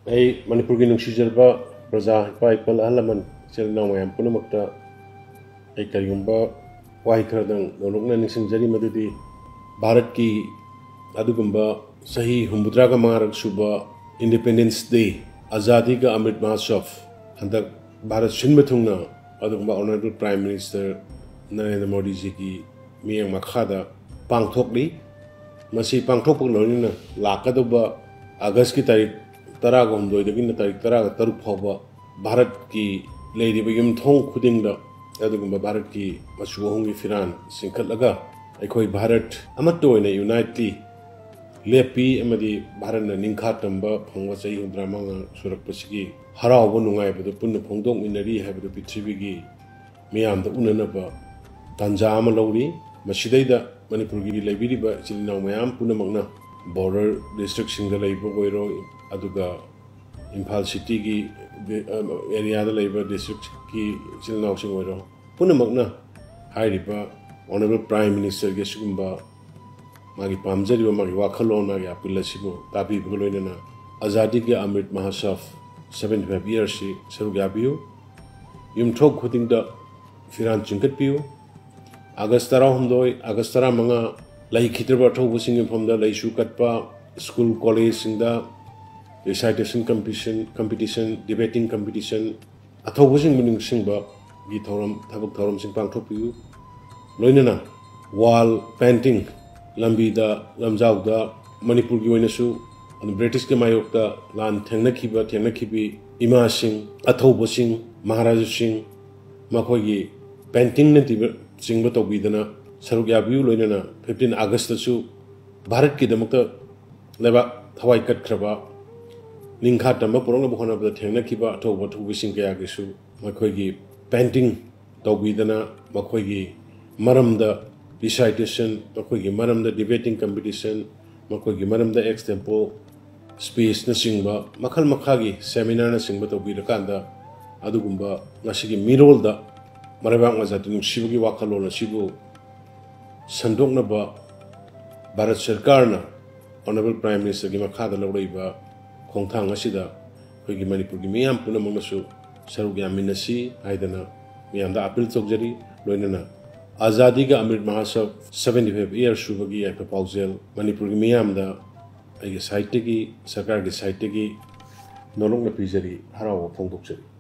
Ay Manipur ki nungsijarba praja ipa ipal ahalaman chilnaw mayam punamakta ay kariyumba wahi karadang nolokna ningsingjari madudi Bharat ki adugumba sahi humbudraga mangarag suba Independence Day Azadi ka Amrit Mahotsav handak Bharat sinmathungna adugumba Honorable Prime Minister Narendra Modi ji ki miyang makhada pangthokli masi pangthokpuk loinina lakaduba August ki tarik tara ko humdoi dagin na tarik tara ka taruk phawba Bharat ki leiriba yumthong khudingda adugumba Bharat ki masuhongi firan singkhatlaga aikoi Bharat amatto oina unitely lepi amadi Bharat na ningkha tamba phangwa chai hundramanga surakpasigi harauba nungaibadu punna phongdong minari haibadu prithivigi miyamda unanaba tanja ama lawri masidaida Manipur gi leibiriba chilinaw mayam punamakna border district singda leiba goiro aduga Imphal city gi area da leiba district ki chilinaw sing goiro punamakna hairiba Honorable Prime Minister ge sugumba magi pamjariba magi wakhalon magi apilasibo tabi bgoloinana Azadi ge Amrit Mahotsav 75 years si sarugabiyo yumthok khudingda firan chingkatpiyo August 13 August 15 lai khitraba thobusing infomda lai su katpa school college singda recitation competition debating competition athobusing mining singba gi thoram thabuk thoram sing pangthokpiyo loinana wall painting lambida lamjauda Manipur gi oinasu and British ke mayokta lan thengnakibi ima sing athobusing Maharaja sing makhoi gi painting ne singba tobidana sarugyabiu loinana 15 August su Bharat ki damakta leba thawai kat khraba ningkha tamba porong bokhona ba thengnakiba athoba thubising kaya gisu makhoi gi painting tobidana makhoi gi maramda recitation makhoi gi maramda debating competition makhoi gi maramda extempo speech na singba makhal makhagi seminar na singba tobirakanda adugumba ngasigi mirolda marabang azati nungsibugi wakhalona sibu sandoknaba Bharat Sarkarna Honorable Prime Minister gi makhada lawreiba khongthang asida khoi gi Manipur gi miyam punamangnasu sarug yaminasi haidana miyamda appeal chokjari loinana Azadi ka Amrit Mahotsav 75 years subagi ay papaujel Manipur gi miyamda ay site gi sarkar gi site gi nolong na pijari haraw phongdokjari